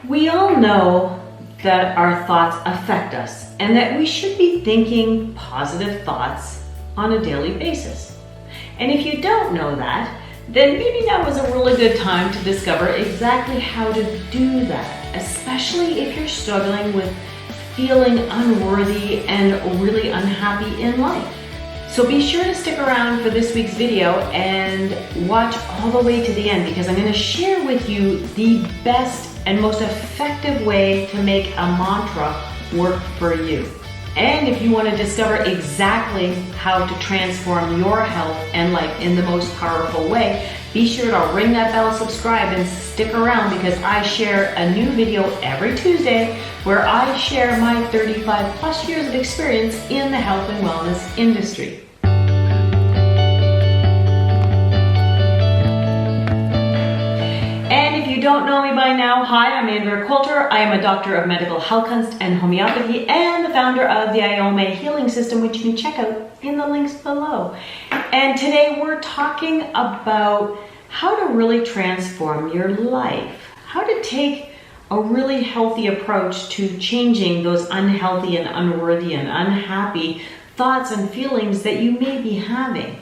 We all know that our thoughts affect us and that we should be thinking positive thoughts on a daily basis. And if you don't know that, then maybe now is a really good time to discover exactly how to do that, especially if you're struggling with feeling unworthy and really unhappy in life. So be sure to stick around for this week's video and watch all the way to the end, because I'm going to share with you the best and most effective way to make a mantra work for you. And if you want to discover exactly how to transform your health and life in the most powerful way, be sure to ring that bell, subscribe, and stick around, because I share a new video every Tuesday where I share my 35 plus years of experience in the health and wellness industry. If you don't know me by now, hi, I'm Andrea Coulter. I am a doctor of medical health and homeopathy and the founder of the IOMA healing system, which you can check out in the links below. And today we're talking about how to really transform your life, how to take a really healthy approach to changing those unhealthy and unworthy and unhappy thoughts and feelings that you may be having.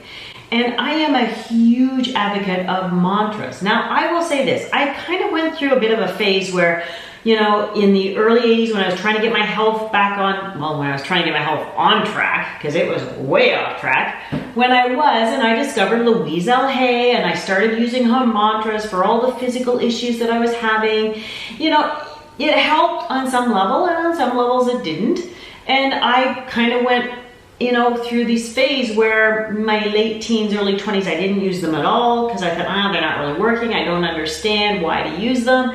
And I am a huge advocate of mantras. Now, I will say this, I kind of went through a bit of a phase where, you know, in the early 80s when I was trying to get my health back on, well, when I was trying to get my health on track, because it was way off track, when I was, and I discovered Louise L. Hay, and I started using her mantras for all the physical issues that I was having. You know, it helped on some level, and on some levels it didn't. And I kind of went, you know, through this phase where my late teens, early 20s, I didn't use them at all because I thought, they're not really working. I don't understand why to use them.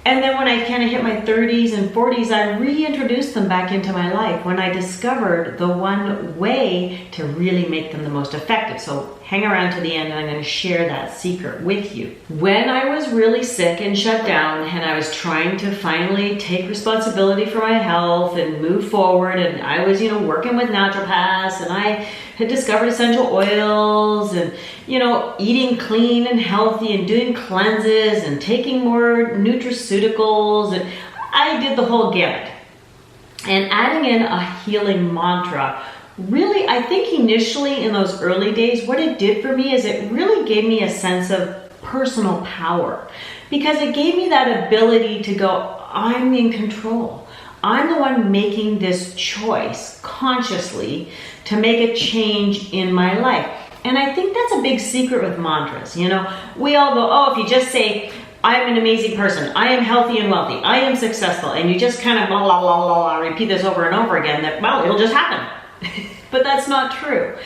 And then when I kind of hit my 30s and 40s, I reintroduced them back into my life when I discovered the one way to really make them the most effective. So hang around to the end and I'm going to share that secret with you. When I was really sick and shut down and I was trying to finally take responsibility for my health and move forward, and I was, you know, working with naturopaths, and I had discovered essential oils and, you know, eating clean and healthy and doing cleanses and taking more nutraceuticals, and I did the whole gamut. And adding in a healing mantra, really, I think initially in those early days, what it did for me is it really gave me a sense of personal power, because it gave me that ability to go, I'm in control. I'm the one making this choice consciously to make a change in my life. And I think that's a big secret with mantras. You know, we all go, oh, if you just say, I'm an amazing person, I am healthy and wealthy, I am successful, and you just kind of blah, blah, blah, blah, blah, repeat this over and over again, that, well, it'll just happen. But that's not true.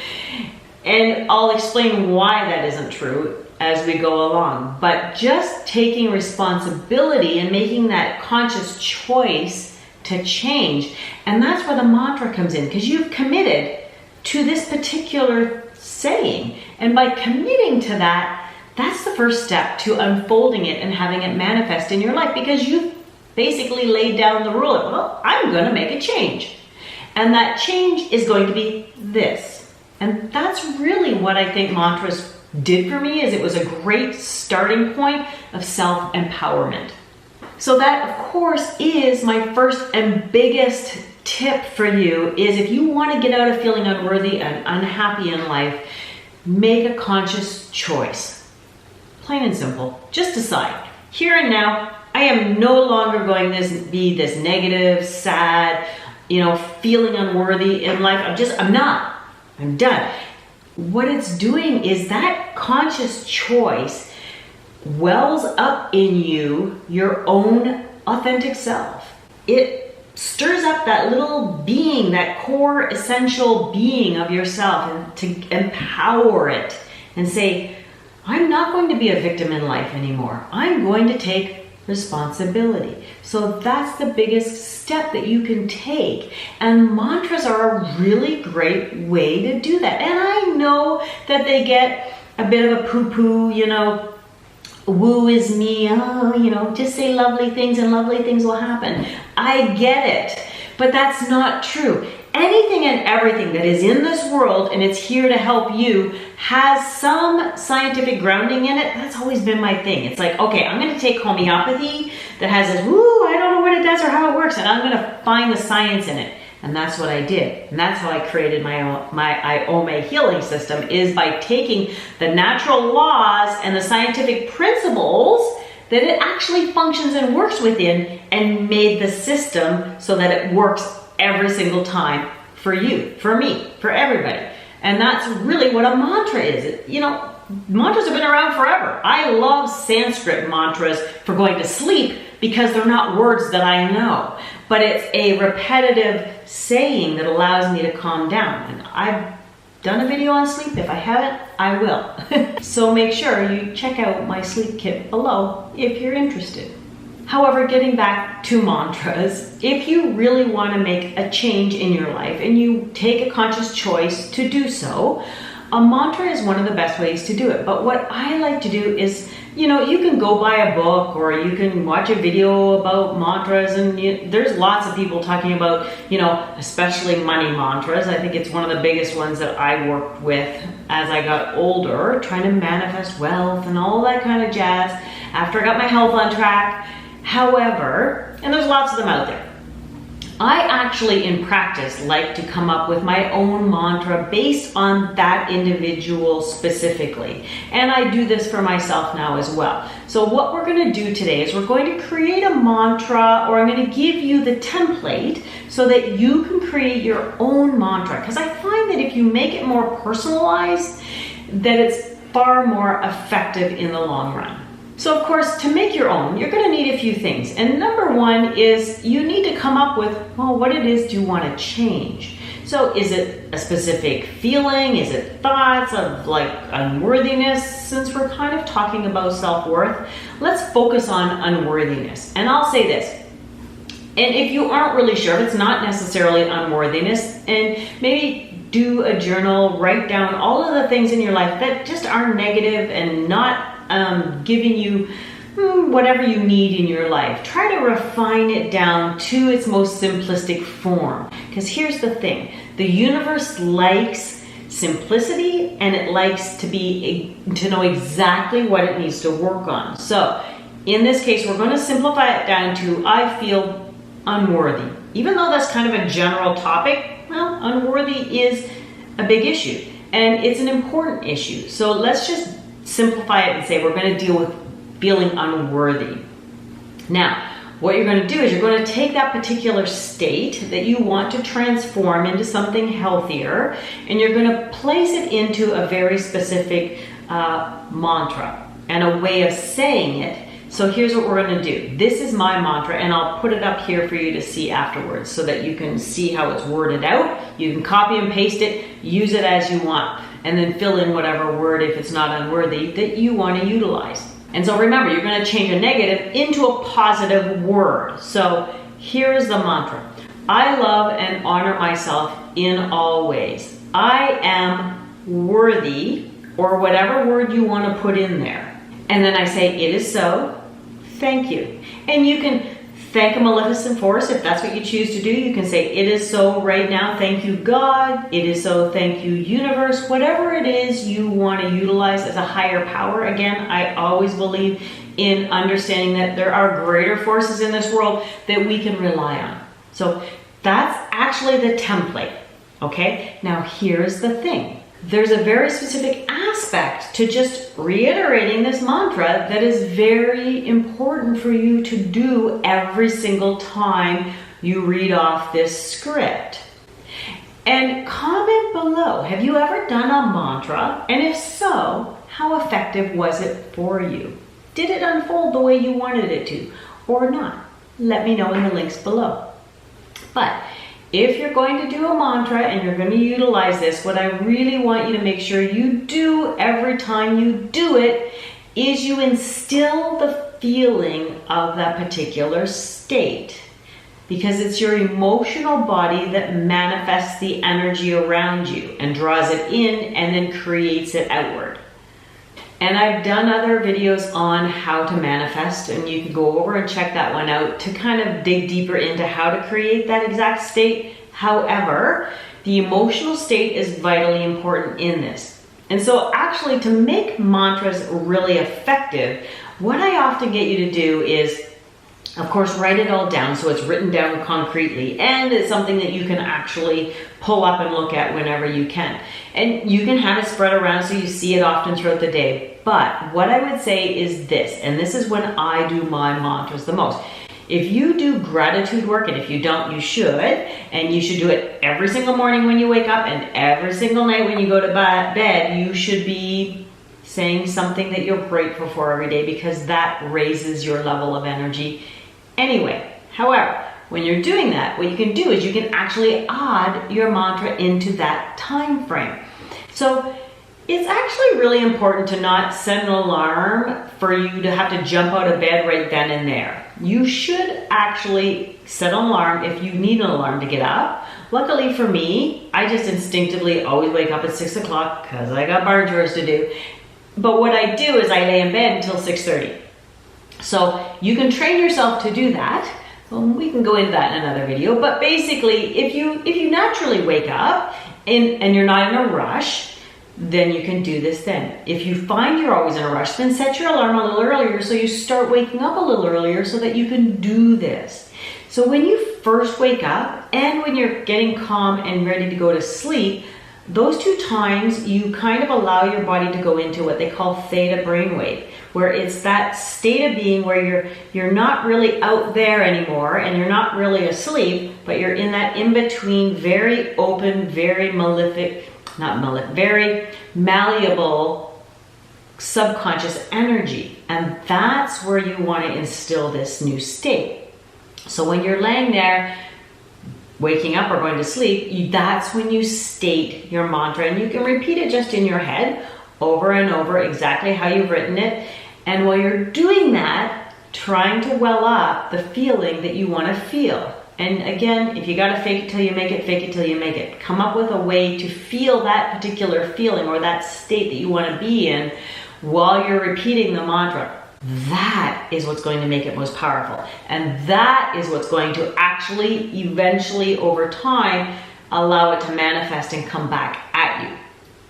And I'll explain why that isn't true as we go along. But just taking responsibility and making that conscious choice to change, and that's where the mantra comes in, because you've committed to this particular saying, and by committing to that, that's the first step to unfolding it and having it manifest in your life, because you've basically laid down the rule of, well, I'm going to make a change, and that change is going to be this. And that's really what I think mantras did for me, is it was a great starting point of self-empowerment. So that, of course, is my first and biggest tip for you, is if you want to get out of feeling unworthy and unhappy in life, make a conscious choice. Plain and simple. Just decide, here and now, I am no longer going to be this negative, sad, you know, feeling unworthy in life. I'm not. I'm done. What it's doing is that conscious choice wells up in you your own authentic self. It stirs up that little being, that core essential being of yourself, and to empower it and say, I'm not going to be a victim in life anymore. I'm going to take responsibility. So that's the biggest step that you can take. And mantras are a really great way to do that. And I know that they get a bit of a poo-poo, you know, woo is me, oh, you know, just say lovely things and lovely things will happen. I get it, but that's not true. Anything and everything that is in this world and it's here to help you has some scientific grounding in it. That's always been my thing. It's like, okay, I'm going to take homeopathy that has this, woo, what it does or how it works, and I'm going to find the science in it. And that's what I did. And that's how I created my IOME healing system, is by taking the natural laws and the scientific principles that it actually functions and works within, and made the system so that it works every single time for you, for me, for everybody. And that's really what a mantra is. You know, mantras have been around forever. I love Sanskrit mantras for going to sleep because they're not words that I know, but it's a repetitive saying that allows me to calm down. And I've done a video on sleep. If I haven't, I will. So make sure you check out my sleep kit below if you're interested. However, getting back to mantras, if you really want to make a change in your life and you take a conscious choice to do so, a mantra is one of the best ways to do it. But what I like to do is, you know, you can go buy a book or you can watch a video about mantras, and there's lots of people talking about, you know, especially money mantras. I think it's one of the biggest ones that I worked with as I got older, trying to manifest wealth and all that kind of jazz after I got my health on track. However, and there's lots of them out there, I actually in practice like to come up with my own mantra based on that individual specifically. And I do this for myself now as well. So what we're going to do today is we're going to create a mantra, or I'm going to give you the template so that you can create your own mantra. Because I find that if you make it more personalized, that it's far more effective in the long run. So of course, to make your own, you're going to need a few things. And number one is you need to come up with, well, what it is you want to change. So is it a specific feeling? Is it thoughts of like unworthiness? Since we're kind of talking about self-worth, let's focus on unworthiness. And I'll say this, and if you aren't really sure, if it's not necessarily unworthiness, and maybe do a journal, write down all of the things in your life that just are negative and not giving you whatever you need in your life. Try to refine it down to its most simplistic form. Because here's the thing, the universe likes simplicity, and it likes to know exactly what it needs to work on. So in this case, we're going to simplify it down to, I feel unworthy. Even though that's kind of a general topic, well, unworthy is a big issue, and it's an important issue. So let's just simplify it and say we're going to deal with feeling unworthy. Now, what you're going to do is you're going to take that particular state that you want to transform into something healthier, and you're going to place it into a very specific mantra and a way of saying it. So here's what we're going to do. This is my mantra, and I'll put it up here for you to see afterwards so that you can see how it's worded out. You can copy and paste it, use it as you want, and then fill in whatever word, if it's not unworthy, that you want to utilize. And so remember, you're going to change a negative into a positive word. So here is the mantra. I love and honor myself in all ways. I am worthy, or whatever word you want to put in there. And then I say, it is so. Thank you. And you can thank a maleficent force if that's what you choose to do. You can say, it is so right now. Thank you, God. It is so. Thank you, universe. Whatever it is you want to utilize as a higher power. Again, I always believe in understanding that there are greater forces in this world that we can rely on. So that's actually the template. Okay. Now here's the thing. There's a very specific aspect to just reiterating this mantra that is very important for you to do every single time you read off this script. And comment below, have you ever done a mantra? And if so, how effective was it for you? Did it unfold the way you wanted it to or not? Let me know in the links below. But if you're going to do a mantra and you're going to utilize this, what I really want you to make sure you do every time you do it is you instill the feeling of that particular state. Because it's your emotional body that manifests the energy around you and draws it in and then creates it outward. And I've done other videos on how to manifest, and you can go over and check that one out to kind of dig deeper into how to create that exact state. However, the emotional state is vitally important in this. And so actually, to make mantras really effective, what I often get you to do is Of course, write it all down so it's written down concretely, and it's something that you can actually pull up and look at whenever you can. And you can have it spread around so you see it often throughout the day. But what I would say is this, and this is when I do my mantras the most. If you do gratitude work, and if you don't, you should, and you should do it every single morning when you wake up and every single night when you go to bed, you should be saying something that you're grateful for every day, because that raises your level of energy anyway. However, when you're doing that, what you can do is you can actually add your mantra into that time frame. So it's actually really important to not set an alarm for you to have to jump out of bed right then and there. You should actually set an alarm if you need an alarm to get up. Luckily for me, I just instinctively always wake up at 6 o'clock because I got bar chores to do. But what I do is I lay in bed until 6:30. So you can train yourself to do that. Well, we can go into that in another video. But basically, if you naturally wake up and you're not in a rush, then you can do this then. If you find you're always in a rush, then set your alarm a little earlier so you start waking up a little earlier so that you can do this. So when you first wake up and when you're getting calm and ready to go to sleep, those two times you kind of allow your body to go into what they call theta brainwave, where it's that state of being where you're not really out there anymore and you're not really asleep, but you're in that in-between, very open, very very malleable subconscious energy. And that's where you want to instill this new state. So when you're laying there, waking up or going to sleep, that's when you state your mantra, and you can repeat it just in your head over and over, exactly how you've written it. And while you're doing that, trying to well up the feeling that you want to feel. And again, if you got to fake it till you make it, fake it till you make it. Come up with a way to feel that particular feeling or that state that you want to be in while you're repeating the mantra. That is what's going to make it most powerful. And that is what's going to actually, eventually, over time, allow it to manifest and come back at you.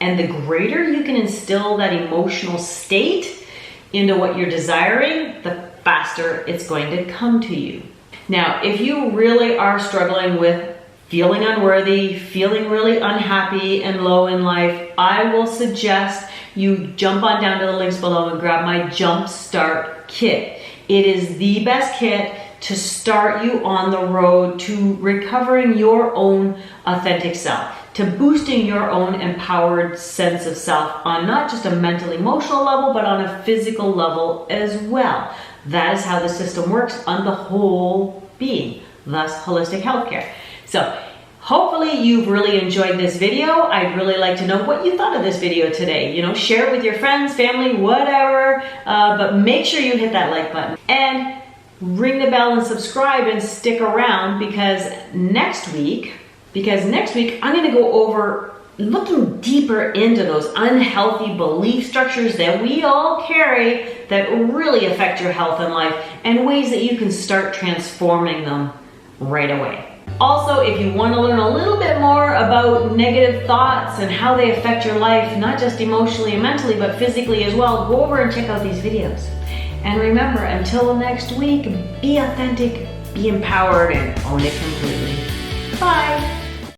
And the greater you can instill that emotional state into what you're desiring, the faster it's going to come to you. Now, if you really are struggling with feeling unworthy, feeling really unhappy and low in life, I will suggest you jump on down to the links below and grab my Jump Start Kit. It is the best kit to start you on the road to recovering your own authentic self, to boosting your own empowered sense of self on not just a mental, emotional level, but on a physical level as well. That is how the system works on the whole being, thus holistic healthcare. So hopefully you've really enjoyed this video. I'd really like to know what you thought of this video today. You know, share it with your friends, family, whatever, but make sure you hit that like button and ring the bell and subscribe and stick around, because next week I'm going to go over looking deeper into those unhealthy belief structures that we all carry that really affect your health and life, and ways that you can start transforming them right away. Also, if you want to learn a little bit more about negative thoughts and how they affect your life, not just emotionally and mentally, but physically as well, go over and check out these videos. And remember, until next week, be authentic, be empowered, and own it completely. Bye.